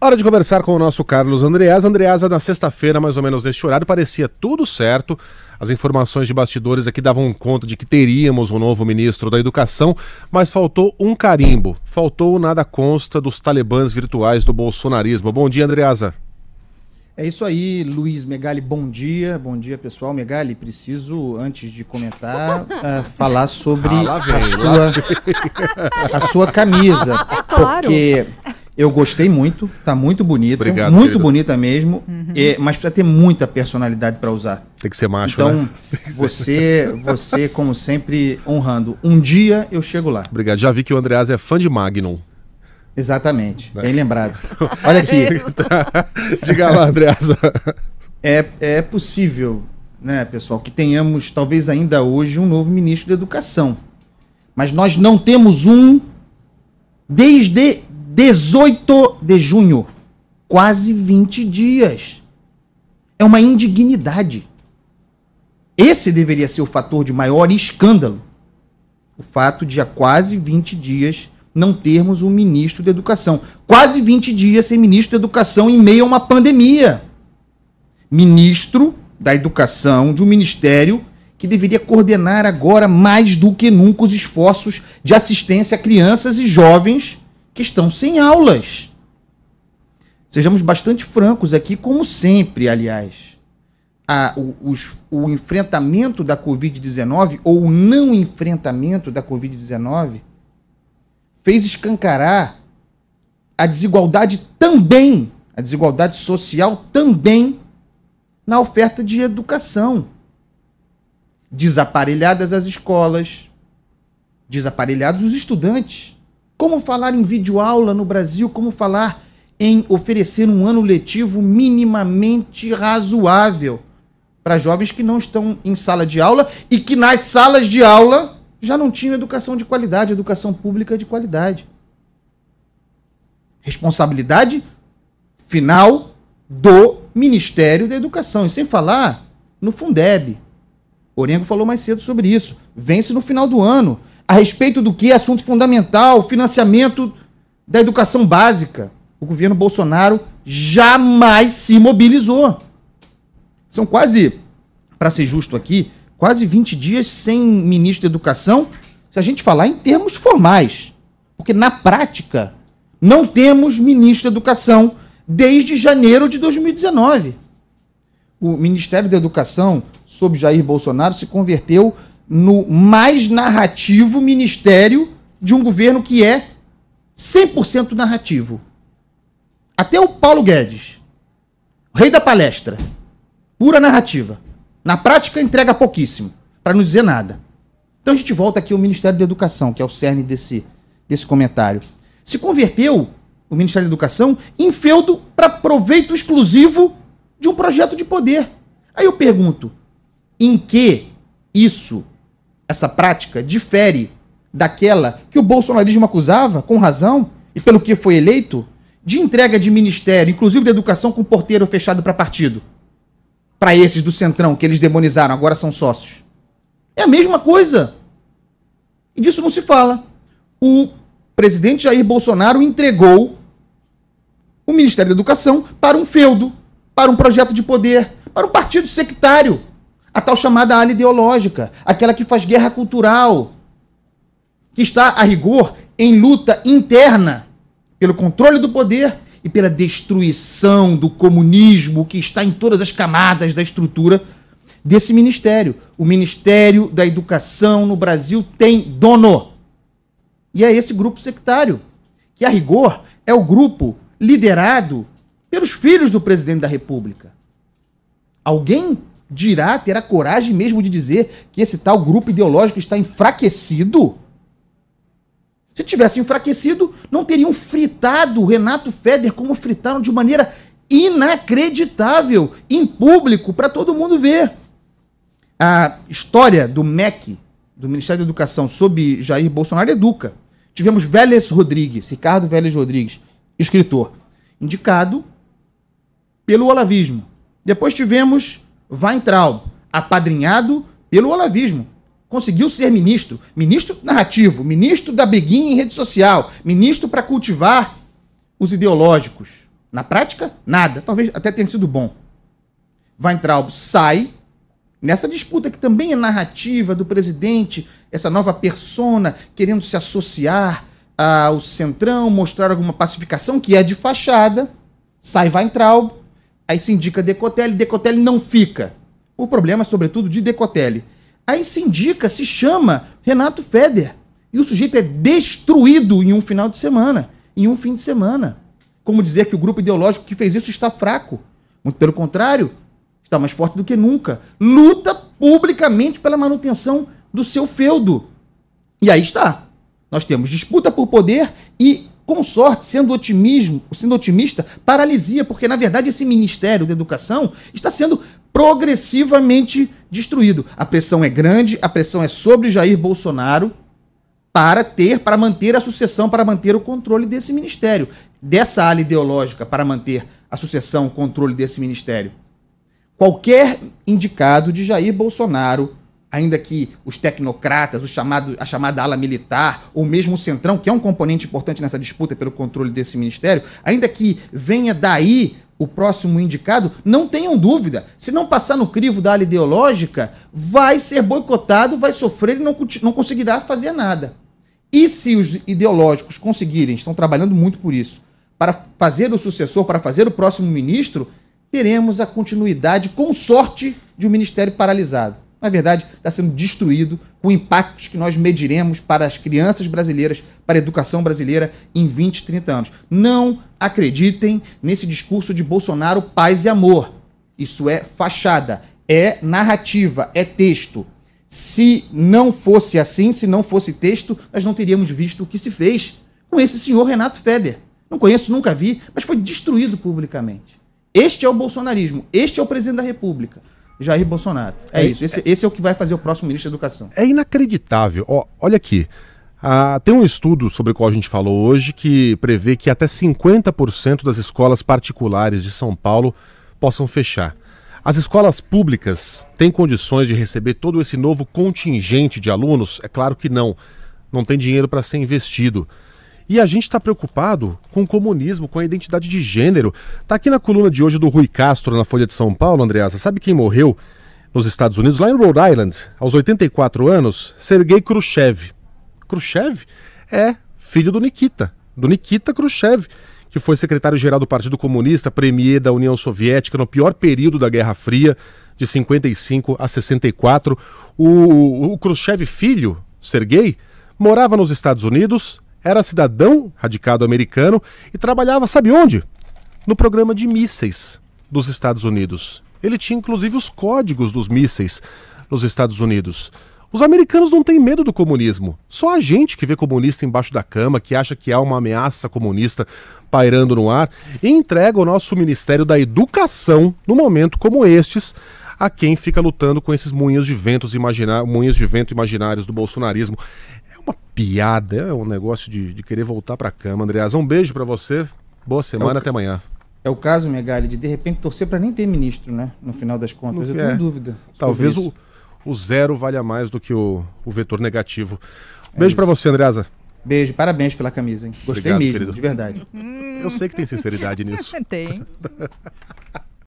Hora de conversar com o nosso Carlos Andreasa. Andreasa, na sexta-feira, mais ou menos neste horário, parecia tudo certo. As informações de bastidores aqui davam conta de que teríamos um novo ministro da Educação, mas faltou um carimbo. Faltou o nada consta dos talibãs virtuais do bolsonarismo. Bom dia, Andreasa. É isso aí, Luiz Megali, bom dia. Bom dia, pessoal. Megali, preciso, antes de comentar, falar sobre a sua camisa. É claro. Porque eu gostei muito, tá muito bonita. Obrigado, muito querido. Bonita mesmo, mas precisa ter muita personalidade para usar. Tem que ser macho, então, né? você, como sempre, honrando. Um dia eu chego lá. Obrigado. Já vi que o Andreasa é fã de Magnum. Exatamente, bem lembrado. Olha aqui. Diga lá, Andreasa. É possível, né, pessoal, que tenhamos, talvez ainda hoje, um novo ministro da Educação. Mas nós não temos um desde 18 de junho. Quase 20 dias. É uma indignidade. Esse deveria ser o fator de maior escândalo. O fato de há quase 20 dias não termos um ministro da Educação. Quase 20 dias sem ministro da Educação em meio a uma pandemia. Ministro da Educação de um ministério que deveria coordenar agora mais do que nunca os esforços de assistência a crianças e jovens que estão sem aulas. Sejamos bastante francos aqui, como sempre, aliás. O enfrentamento da Covid-19, ou o não enfrentamento da Covid-19, fez escancarar a desigualdade também, a desigualdade social também na oferta de educação. Desaparelhadas as escolas, desaparelhados os estudantes. Como falar em videoaula no Brasil? Como falar em oferecer um ano letivo minimamente razoável para jovens que não estão em sala de aula e que nas salas de aula já não tinham educação de qualidade, educação pública de qualidade. Responsabilidade final do Ministério da Educação. E sem falar no Fundeb. Orengo falou mais cedo sobre isso. Vence no final do ano. A respeito do que? Assunto fundamental, financiamento da educação básica. O governo Bolsonaro jamais se mobilizou. São quase, para ser justo aqui, quase 20 dias sem ministro da Educação, se a gente falar em termos formais. Porque, na prática, não temos ministro da Educação desde janeiro de 2019. O Ministério da Educação, sob Jair Bolsonaro, se converteu no mais narrativo ministério de um governo que é 100% narrativo. Até o Paulo Guedes, o rei da palestra, pura narrativa. Na prática, entrega pouquíssimo, para não dizer nada. Então a gente volta aqui ao Ministério da Educação, que é o cerne desse comentário. Se converteu o Ministério da Educação em feudo para proveito exclusivo de um projeto de poder. Aí eu pergunto, em que essa prática, difere daquela que o bolsonarismo acusava, com razão, e pelo que foi eleito, de entrega de ministério, inclusive da educação, com porteiro fechado para partido? Para esses do Centrão, que eles demonizaram, agora são sócios. É a mesma coisa. E disso não se fala. O presidente Jair Bolsonaro entregou o Ministério da Educação para um feudo, para um projeto de poder, para um partido sectário. A tal chamada ala ideológica, aquela que faz guerra cultural, que está, a rigor, em luta interna pelo controle do poder e pela destruição do comunismo que está em todas as camadas da estrutura desse ministério. O Ministério da Educação no Brasil tem dono. E é esse grupo sectário, que a rigor é o grupo liderado pelos filhos do presidente da República. Alguém terá coragem mesmo de dizer que esse tal grupo ideológico está enfraquecido? Se tivesse enfraquecido, não teriam fritado o Renato Feder como fritaram de maneira inacreditável, em público, para todo mundo ver. A história do MEC, do Ministério da Educação, sob Jair Bolsonaro, educa. Tivemos Ricardo Vélez Rodrigues, escritor, indicado pelo olavismo. Depois tivemos Weintraub, apadrinhado pelo olavismo. Conseguiu ser ministro narrativo, ministro da briguinha em rede social, ministro para cultivar os ideológicos, Na prática, nada. Talvez até tenha sido bom. Weintraub sai nessa disputa que também é narrativa do presidente, essa nova persona querendo se associar ao Centrão, mostrar alguma pacificação, que é de fachada. Sai Weintraub, aí se indica Decotelli não fica. O problema é, sobretudo, de Decotelli. Aí se indica, se chama Renato Feder. E o sujeito é destruído em um final de semana, em um fim de semana. Como dizer que o grupo ideológico que fez isso está fraco? Muito pelo contrário, está mais forte do que nunca. Luta publicamente pela manutenção do seu feudo. E aí está. Nós temos disputa por poder e, com sorte, sendo otimista, paralisia, porque, na verdade, esse Ministério da Educação está sendo progressivamente destruído. A pressão é grande, a pressão é sobre Jair Bolsonaro para manter a sucessão, para manter o controle desse ministério, dessa ala ideológica, para manter a sucessão, o controle desse ministério. Qualquer indicado de Jair Bolsonaro, ainda que os tecnocratas, a chamada ala militar, ou mesmo o Centrão, que é um componente importante nessa disputa pelo controle desse ministério, ainda que venha daí o próximo indicado, não tenham dúvida, se não passar no crivo da ala ideológica, vai ser boicotado, vai sofrer e não conseguirá fazer nada. E se os ideológicos conseguirem, estão trabalhando muito por isso, para fazer o sucessor, para fazer o próximo ministro, teremos a continuidade, com sorte, de um ministério paralisado. Na verdade, está sendo destruído, com impactos que nós mediremos para as crianças brasileiras, para a educação brasileira em 20, 30 anos. Não acreditem nesse discurso de Bolsonaro, paz e amor. Isso é fachada, é narrativa, é texto. Se não fosse assim, se não fosse texto, nós não teríamos visto o que se fez com esse senhor Renato Feder. Não conheço, nunca vi, mas foi destruído publicamente. Este é o bolsonarismo, este é o presidente da República, Jair Bolsonaro. É isso, esse é o que vai fazer o próximo ministro da Educação. É inacreditável. Olha aqui, tem um estudo sobre o qual a gente falou hoje que prevê que até 50% das escolas particulares de São Paulo possam fechar. As escolas públicas têm condições de receber todo esse novo contingente de alunos? É claro que não. Não tem dinheiro para ser investido. E a gente está preocupado com o comunismo, com a identidade de gênero. Está aqui na coluna de hoje do Rui Castro, na Folha de São Paulo, Andreasa. Sabe quem morreu nos Estados Unidos, lá em Rhode Island, aos 84 anos? Sergei Khrushchev. Khrushchev é filho do Nikita Khrushchev, que foi secretário-geral do Partido Comunista, premier da União Soviética no pior período da Guerra Fria, de 55 a 64. O Khrushchev filho, Sergei, morava nos Estados Unidos, era cidadão radicado americano e trabalhava, sabe onde? No programa de mísseis dos Estados Unidos. Ele tinha inclusive os códigos dos mísseis nos Estados Unidos. Os americanos não têm medo do comunismo. Só a gente que vê comunista embaixo da cama, que acha que há uma ameaça comunista pairando no ar, e entrega o nosso Ministério da Educação, num momento como estes, a quem fica lutando com esses moinhos de vento imaginários do bolsonarismo. É uma piada, é um negócio de querer voltar pra cama. Andreasa, um beijo pra você, boa semana, até amanhã. É o caso, Megali, de repente torcer para nem ter ministro, né? No final das contas, eu tenho dúvida. Talvez o zero valha mais do que o vetor negativo. Beijo pra você, Andreasa. Beijo, parabéns pela camisa, hein? Gostei. Obrigado, mesmo, querido. De verdade. Eu sei que tem sinceridade nisso. Tem.